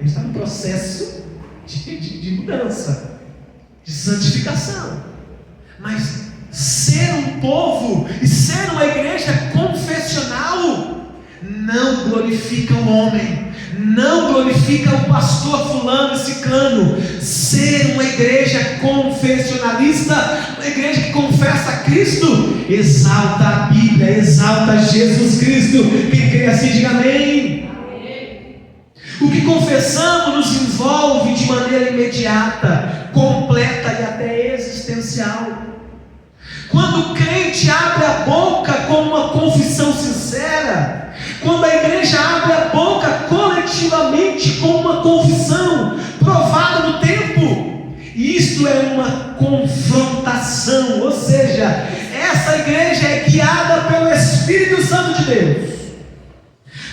A gente está no processo de mudança, de santificação. Mas ser um povo e ser uma igreja confessional não glorifica o homem, não glorifica o pastor fulano e ciclano. Ser uma igreja confessionalista, uma igreja que confessa a Cristo, exalta a Bíblia, exalta Jesus Cristo. Quem crê assim, diga amém. O que confessamos nos envolve de maneira imediata, completa e até existencial. Quando o crente abre a boca com uma confissão sincera, quando a igreja abre a boca coletivamente com uma confissão provada no tempo, isto é uma confrontação, ou seja, essa igreja é guiada pelo Espírito Santo de Deus,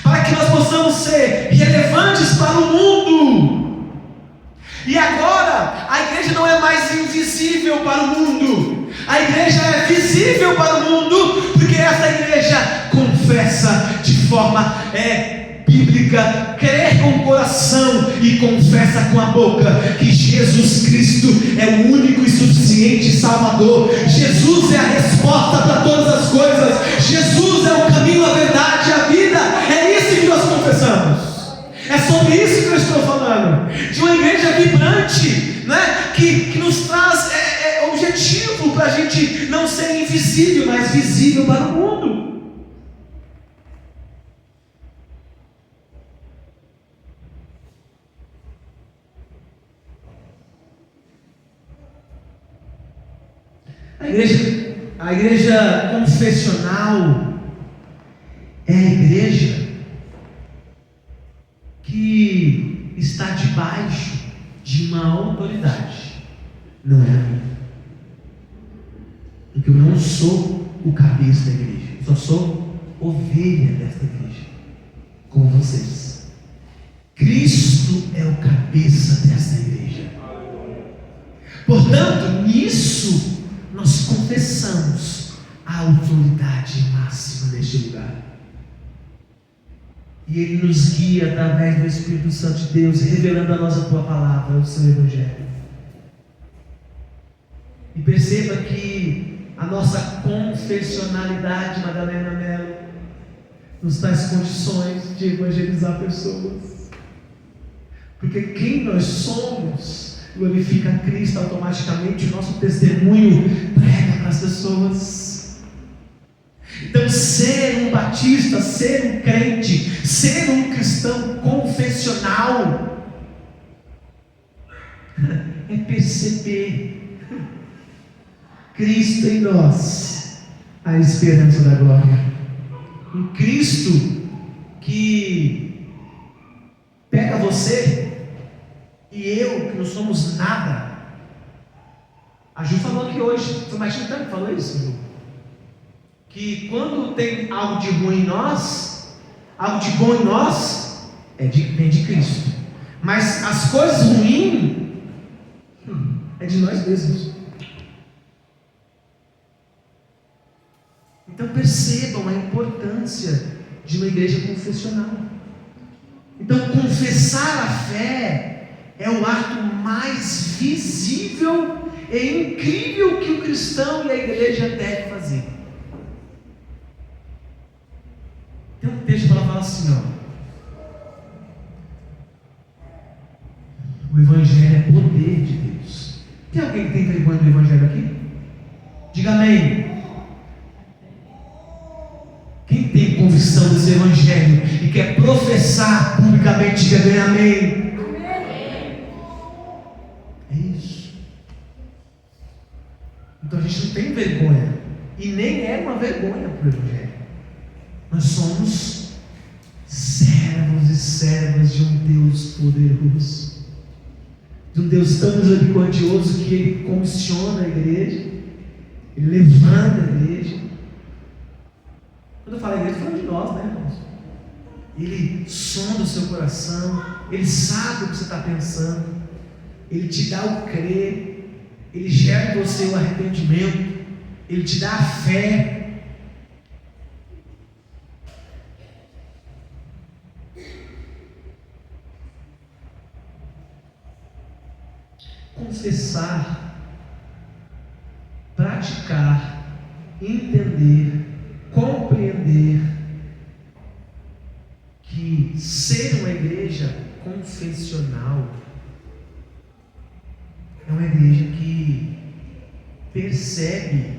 para que nós possamos ser relevantes para o mundo. E agora, a igreja não é mais invisível para o mundo, a igreja é visível para o mundo, porque essa igreja confessa de forma bíblica, crê com o coração e confessa com a boca que Jesus Cristo é o único e suficiente Salvador. Jesus é a resposta para todas as coisas. Jesus é o caminho, a verdade e a vida. É isso que nós confessamos. É sobre isso que eu estou falando. De uma igreja vibrante, né? que nos traz objetivo para a gente não ser invisível, mas visível para o mundo. A igreja confessional é a igreja que está debaixo de uma autoridade, não é a minha, porque eu não sou o cabeça da igreja, eu só sou ovelha desta igreja, como vocês. Cristo é o cabeça desta igreja. Portanto, nisso nós confessamos a autoridade máxima deste lugar. E Ele nos guia através do Espírito Santo de Deus, revelando a nós a Tua palavra, o Seu Evangelho. E perceba que a nossa confessionalidade, Madalena Mello, nos traz condições de evangelizar pessoas. Porque quem nós somos glorifica a Cristo automaticamente, o nosso testemunho prega para as pessoas. Então, ser um batista, ser um crente, ser um cristão confessional é perceber Cristo em nós, a esperança da glória. Um Cristo que pega você e eu, que não somos nada. A Ju falou aqui hoje, foi mais tanto que falou isso, Ju, que quando tem algo de ruim em nós, algo de bom em nós, vem de Cristo. Mas as coisas ruins é de nós mesmos. Então percebam a importância de uma igreja confessional. Então confessar a fé é o ato mais visível e incrível que o cristão e a igreja devem fazer. Tem um texto para falar assim, o Evangelho é poder de Deus. Tem alguém que tem vergonha do Evangelho aqui? Diga amém. Quem tem convicção desse Evangelho e quer professar publicamente, diga amém. Então a gente não tem vergonha, e nem é uma vergonha para o Evangelho. Nós somos servos e servas de um Deus poderoso, de um Deus tão misericordioso que Ele comissiona a igreja, Ele levanta a igreja. Quando eu falo igreja, eu falo de nós, né, irmãos? Ele sonda o seu coração, Ele sabe o que você está pensando, Ele te dá o crer, Ele gera em você o arrependimento, Ele te dá a fé. confessar, praticar, entender, compreender que ser uma igreja confessional é uma igreja que percebe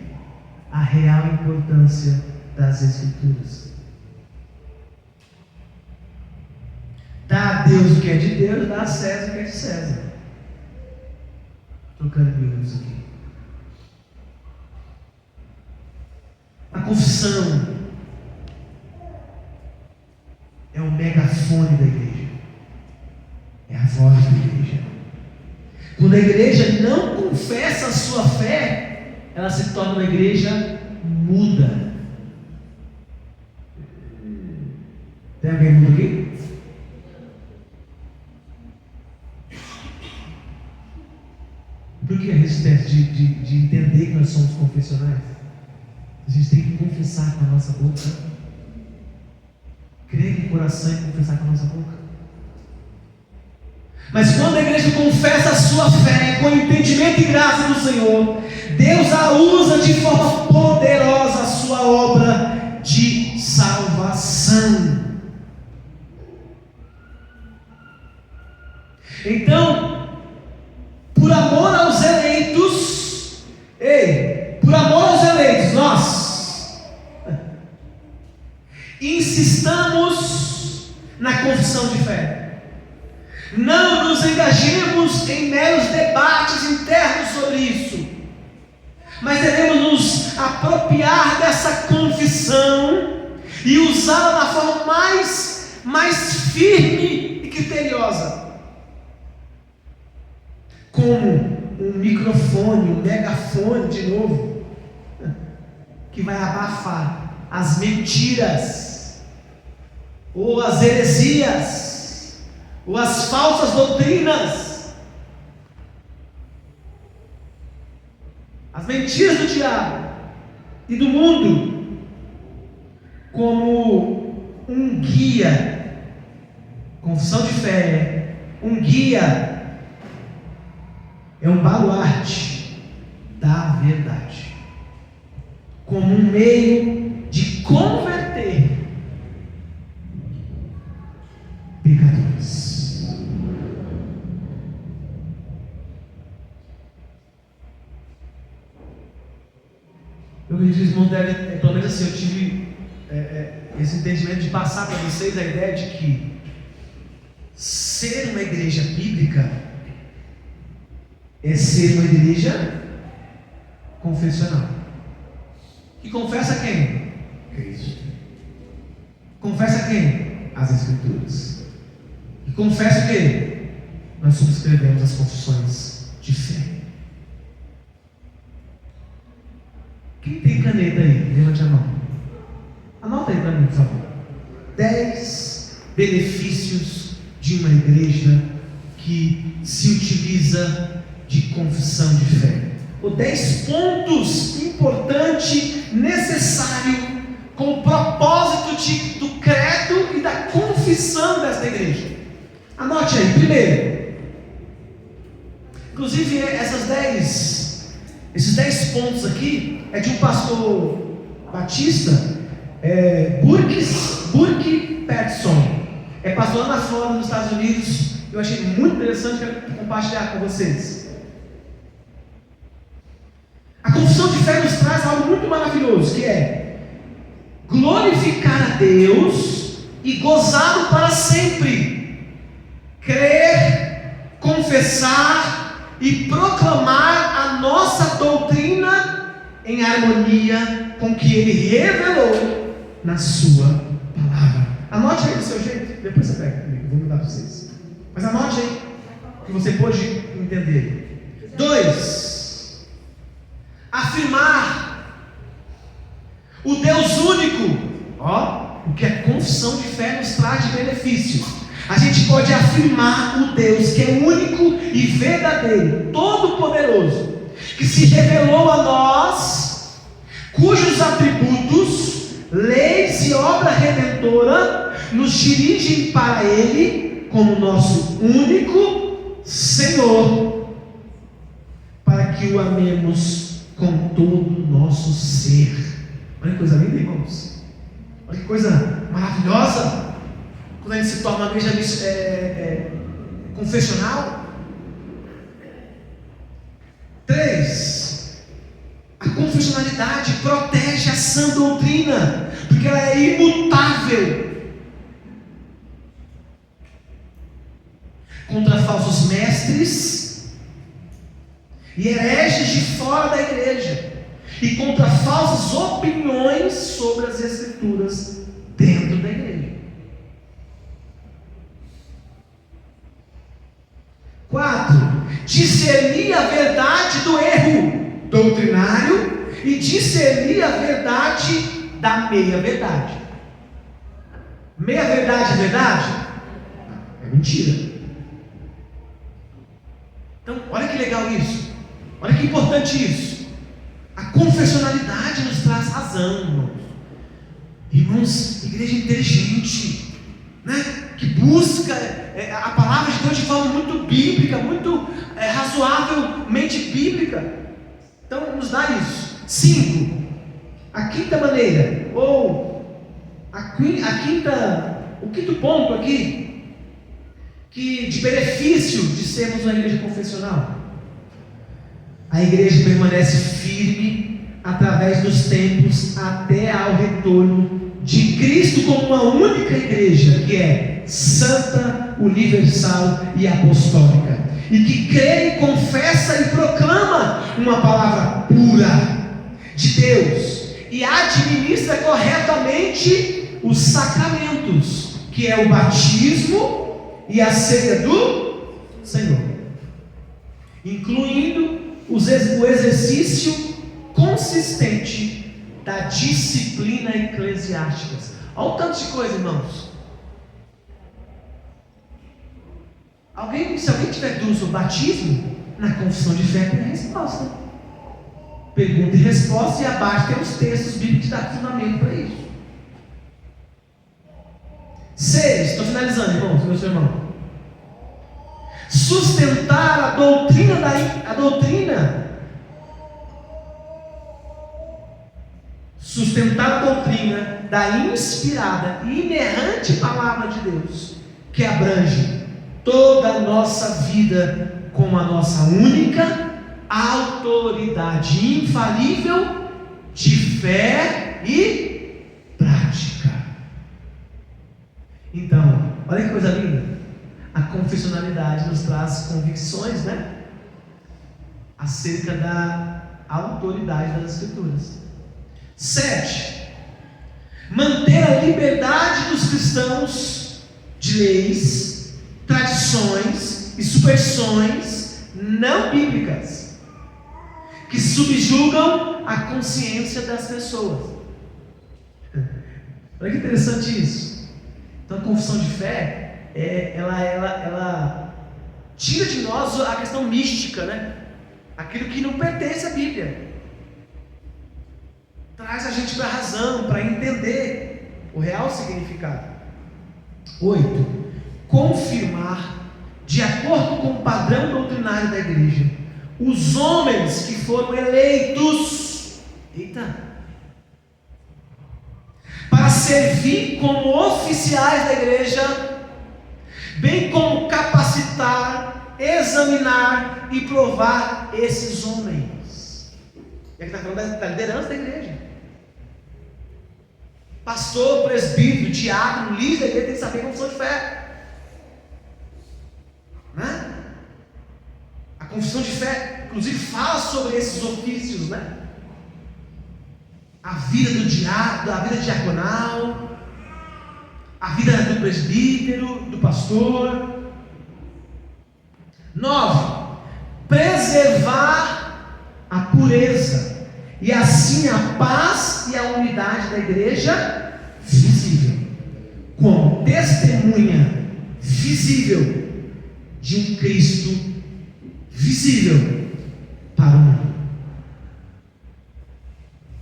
a real importância das Escrituras. Dá a Deus o que é de Deus, dá a César o que é de César. Trocando miúdos aqui. A confissão é o megafone da igreja. É a voz da igreja. Quando a igreja não confessa a sua fé, ela se torna uma igreja muda. Tem alguém mudo aqui? Por que a resistência de entender que nós somos confessionais? A gente tem que confessar com a nossa boca, crer com o coração e confessar com a nossa boca. Mas quando a igreja confessa a sua fé com entendimento e graça do Senhor, Deus a usa de forma poderosa a sua obra de salvação. Então, por amor aos eleitos, nós insistamos na confissão de fé. Não nos engajemos em meros debates internos sobre isso, mas devemos nos apropriar dessa confissão e usá-la da forma mais firme e criteriosa, como um microfone, um megafone de novo, que vai abafar as mentiras, ou as heresias, ou as falsas doutrinas, as mentiras do diabo e do mundo, como um guia. Confissão de fé, um guia, é um baluarte da verdade, como um meio de converter pecadores. Eu acredito que os irmãos devem, pelo menos assim, eu tive esse entendimento de passar para vocês a ideia de que ser uma igreja bíblica é ser uma igreja confessional. Que confessa quem? Cristo. Confessa quem? As Escrituras. E confessa o quê? Nós subscrevemos as confissões de fé. Quem tem caneta aí? Levante a mão. Anota aí para mim, por favor. 10 benefícios de uma igreja que se utiliza de confissão de fé. Ou 10 pontos importantes, necessários, com o propósito do credo e da confissão desta igreja. Anote aí, primeiro. Inclusive, esses 10 pontos aqui, é de um pastor batista, Burke Patterson. É pastor lá na Flórida, nos Estados Unidos. Eu achei muito interessante, quero compartilhar com vocês. A confissão de fé nos traz algo muito maravilhoso, que é glorificar a Deus e gozá-lo para sempre. Crer, confessar e proclamar a nossa doutrina em harmonia com o que Ele revelou na Sua palavra. Anote aí do seu jeito, depois você pega comigo, vou mudar para vocês. Mas anote aí, que você pode entender. 2. Afirmar o Deus único. O que a confissão de fé nos traz de benefício. A gente pode afirmar o Deus que é único e verdadeiro, todo-poderoso, que se revelou a nós, cujos atributos, leis e obra redentora nos dirigem para Ele como nosso único Senhor que o amemos com todo o nosso ser. Olha que coisa linda, irmãos. Olha que coisa maravilhosa. Quando a gente se torna uma igreja confessional. 3. A confessionalidade protege a sã doutrina, porque ela é imutável contra falsos mestres e hereges de fora da igreja, e contra falsas opiniões sobre as Escrituras dentro da igreja. 4. Discernir a verdade do erro doutrinário e discernir a verdade da meia-verdade. Meia-verdade é verdade? É mentira. Então, olha que legal isso. Olha que importante isso. A confessionalidade nos traz razão, irmãos. Irmãos, igreja inteligente, né? Que busca a palavra de Deus de forma muito bíblica, muito razoavelmente bíblica. Então, nos dá isso. 5. A quinta maneira, ou o quinto ponto aqui, de benefício de sermos uma igreja confessional. A igreja permanece firme através dos tempos até ao retorno de Cristo como uma única igreja, que é santa, universal e apostólica, e que crê e confessa e proclama uma palavra pura de Deus e administra corretamente os sacramentos, que é o batismo e a ceia do Senhor, incluindo o exercício consistente da disciplina eclesiástica. Olha o tanto de coisa, irmãos. Se alguém tiver dúvida sobre batismo, na confissão de fé tem a resposta. Pergunta e resposta, e abaixo tem os textos bíblicos que dão fundamento para isso. 6. Estou finalizando, irmãos, meu irmão. Sustentar a doutrina da inspirada e inerrante palavra de Deus, que abrange toda a nossa vida como a nossa única autoridade infalível de fé e prática. Então, olha que coisa linda. A confessionalidade nos traz convicções, né? Acerca da autoridade das Escrituras. 7. Manter a liberdade dos cristãos de leis, tradições e superstições não bíblicas, que subjugam a consciência das pessoas. Olha que interessante isso. Então, a confissão de fé, ela tira de nós a questão mística, né? Aquilo que não pertence à Bíblia. Traz a gente para a razão, para entender o real significado. 8. Confirmar, de acordo com o padrão doutrinário da igreja, os homens que foram eleitos, para servir como oficiais da igreja, bem como capacitar, examinar e provar esses homens. E aqui está falando da liderança da igreja. Pastor, presbítero, diácono, líder da igreja tem que saber confissão de fé, né? A confissão de fé, inclusive, fala sobre esses ofícios, né? A vida do diácono, a vida diaconal, a vida do presbítero, do pastor. 9. Preservar a pureza, e assim a paz e a unidade da igreja visível, como testemunha visível de um Cristo visível para o mundo.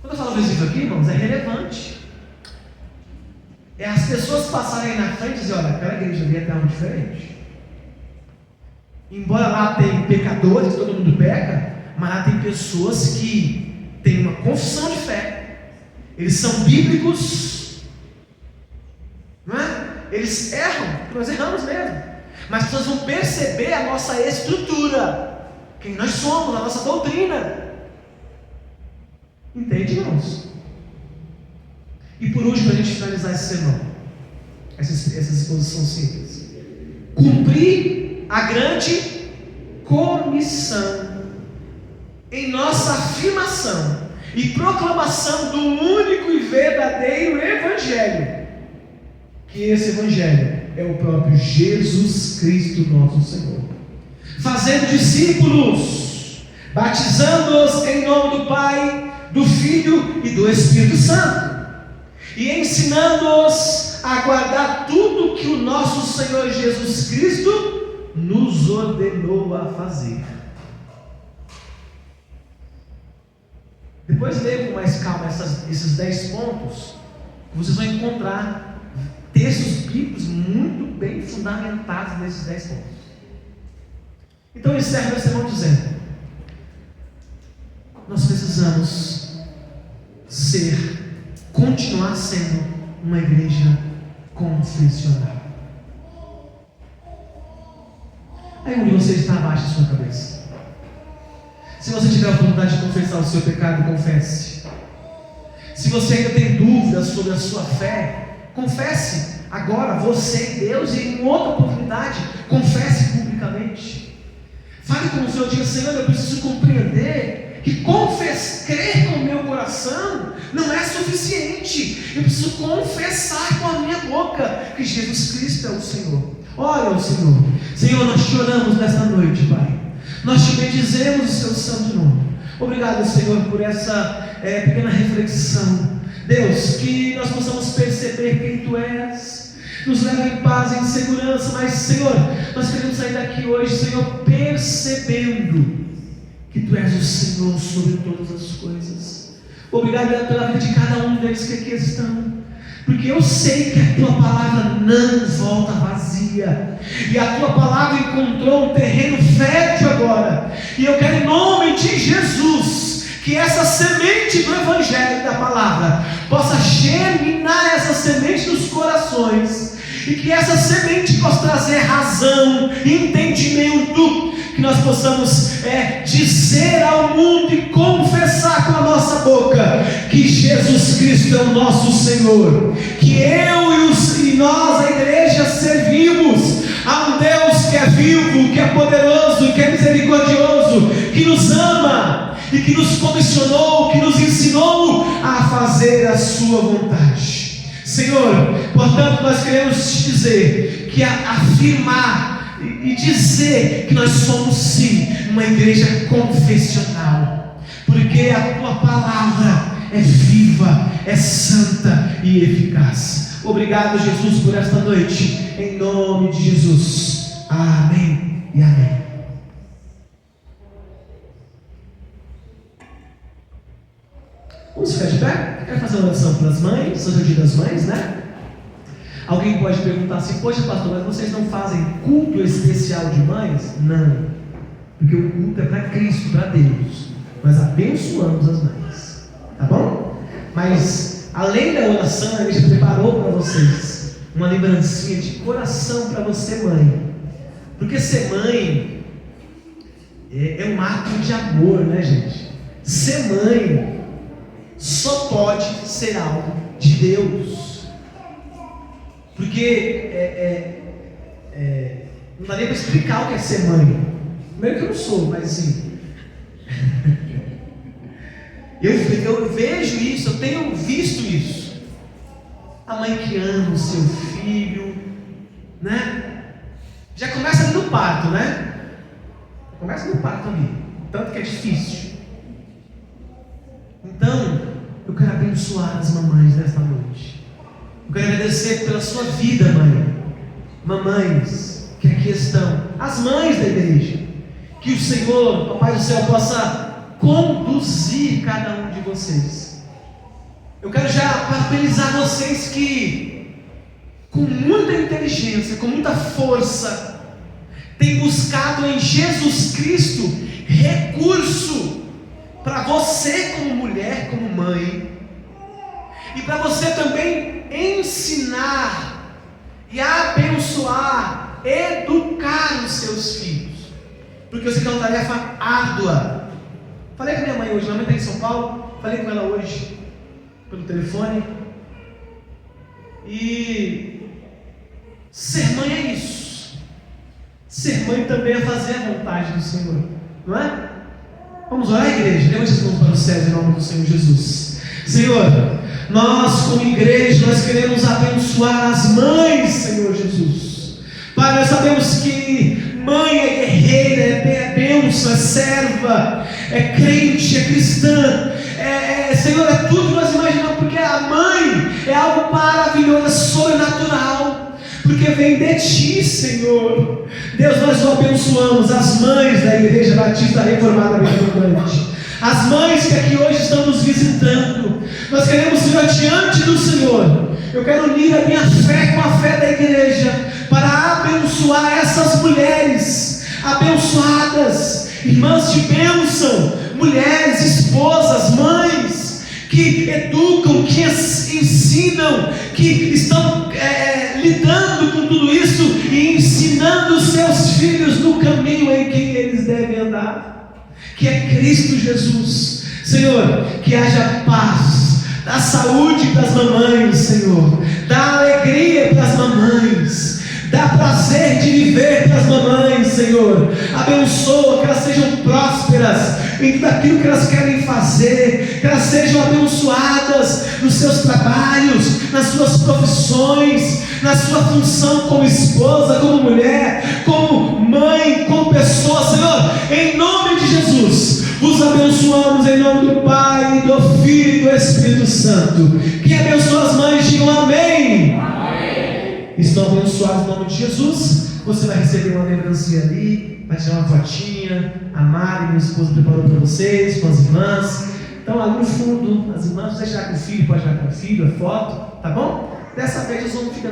Quando eu falo visível aqui, irmãos, é relevante. É as pessoas passarem aí na frente e dizer: olha, aquela igreja ali é algo diferente. Embora lá tenha pecadores, todo mundo peca, Mas tem pessoas que têm uma confissão de fé, eles são bíblicos, não é? Eles erram, nós erramos mesmo, mas as pessoas vão perceber a nossa estrutura, quem nós somos, a nossa doutrina. Entende, irmãos? E por último, para a gente finalizar esse sermão, essa exposição simples, cumprir a grande comissão em nossa afirmação e proclamação do único e verdadeiro Evangelho, que esse Evangelho é o próprio Jesus Cristo nosso Senhor, fazendo discípulos, batizando-os em nome do Pai, do Filho e do Espírito Santo, e ensinando-os a guardar tudo que o nosso Senhor Jesus Cristo nos ordenou a fazer. Depois leia com mais calma esses 10 pontos, vocês vão encontrar textos bíblicos muito bem fundamentados nesses 10 pontos. Então eu encerro meu sermão dizendo: nós precisamos continuar sendo uma igreja confessional. Aí onde você está, abaixa a sua cabeça. Se você tiver a oportunidade de confessar o seu pecado, confesse. Se você ainda tem dúvidas sobre a sua fé, confesse agora, você e Deus, e em outra oportunidade, confesse publicamente. Fale com o Senhor, diga: Senhor, eu preciso compreender que crer com o meu coração não é suficiente. Eu preciso confessar com a minha boca que Jesus Cristo é o Senhor. Ora ao Senhor. Senhor, nós choramos nesta noite, Pai. Nós te bendizemos o seu santo nome. Obrigado, Senhor, por essa pequena reflexão. Deus, que nós possamos perceber quem Tu és. Nos leva em paz, em segurança. Mas, Senhor, nós queremos sair daqui hoje, Senhor, percebendo que Tu és o Senhor sobre todas as coisas. Obrigado pela vida de cada um deles que aqui estão, porque eu sei que a Tua palavra não volta vazia, e a Tua palavra encontrou um terreno fértil agora, e eu quero, em nome de Jesus, que essa semente do Evangelho, da palavra, possa germinar essa semente nos corações, e que essa semente possa trazer razão, entendimento, que nós possamos dizer ao mundo e confessar com a nossa boca que Jesus Cristo é o nosso Senhor, que eu e nós, a igreja, servimos a um Deus que é vivo, que é poderoso, que é misericordioso, que nos ama e que nos comissionou, que nos ensinou a fazer a sua vontade. Senhor, portanto, nós queremos te dizer que afirmar e dizer que nós somos sim uma igreja confessional, porque a Tua palavra é viva, é santa e eficaz. Obrigado, Jesus, por esta noite, em nome de Jesus. Amém e amém. Vamos ficar de pé? Quero fazer uma oração pelas mães, hoje é o dia das mães, né? Alguém pode perguntar assim: poxa, pastor, mas vocês não fazem culto especial de mães? Não, porque o culto é para Cristo, para Deus. Nós abençoamos as mães, tá bom? Mas além da oração, a igreja preparou para vocês uma lembrancinha de coração para você, mãe, porque ser mãe é um ato de amor, né, gente? Ser mãe só pode ser algo de Deus. Porque não dá nem para explicar o que é ser mãe. Primeiro que eu não sou, mas assim eu vejo isso, eu tenho visto isso. A mãe que ama o seu filho, né? Já começa ali no parto, né? Começa no parto ali, tanto que é difícil. Então, eu quero abençoar as mamães nesta noite. Eu quero agradecer pela sua vida, mãe. Mamães que aqui estão, as mães da igreja, que o Senhor, Papai do céu, possa conduzir cada um de vocês. Eu quero já parabenizar vocês que, com muita inteligência, com muita força, tem buscado em Jesus Cristo recurso para você como mulher, como mãe, e para você também ensinar e abençoar, educar os seus filhos, porque eu sei que é uma tarefa árdua. Falei com minha mãe hoje, minha mãe está em São Paulo, falei com ela hoje pelo telefone, e ser mãe é isso. Ser mãe também é fazer a vontade do Senhor, não é? Vamos orar, igreja? Levante as mãos para o céu em nome do Senhor Jesus. Senhor, nós como igreja, nós queremos abençoar as mães, Senhor Jesus. Pai, nós sabemos que mãe é guerreira, é bênção, é serva, é crente, é cristã, Senhor, é tudo que nós imaginamos, porque a mãe é algo maravilhoso, é sobrenatural, porque vem de Ti, Senhor. Deus, nós o abençoamos, as mães da Igreja Batista Reformada Bem-Avante, as mães que aqui hoje estão nos visitando. Nós queremos, Senhor, diante do Senhor, eu quero unir a minha fé com a fé da igreja, para abençoar essas mulheres abençoadas, irmãs de bênção, mulheres, esposas, mães, que educam, que ensinam, que estão lidando com tudo isso e ensinando os seus filhos no caminho em que eles devem andar, que é Cristo Jesus. Senhor, que haja paz, dá saúde para as mamães, Senhor, dá alegria para as mamães, dá prazer de viver para as mamães, Senhor. Abençoa, que elas sejam prósperas em tudo aquilo que elas querem fazer, que elas sejam abençoadas nos seus trabalhos, nas suas profissões, na sua função como esposa, como mulher, como mãe, como pessoa. Senhor, em nome de Jesus, vos abençoamos em nome do Pai, do Filho e do Espírito Santo. Quem abençoa as mães, digam amém. Amém. Estão abençoados em nome de Jesus. Você vai receber uma lembrancinha ali, vai tirar uma fotinha. A Mari, minha esposa, preparou para vocês, com as irmãs. Então ali no fundo, as irmãs, você tirar com o filho, pode tirar com o filho, a foto, tá bom? Dessa vez os homens ficam,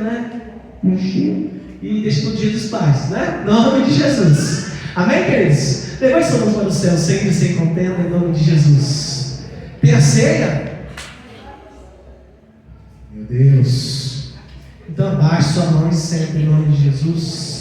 e deixa no dia dos pais, né? Em nome de Jesus. Amém, queridos? Levante sua mão para o céu, sempre sem contenda, em nome de Jesus. Tem a ceia? Meu Deus. Então abaixe sua mão e sempre em nome de Jesus.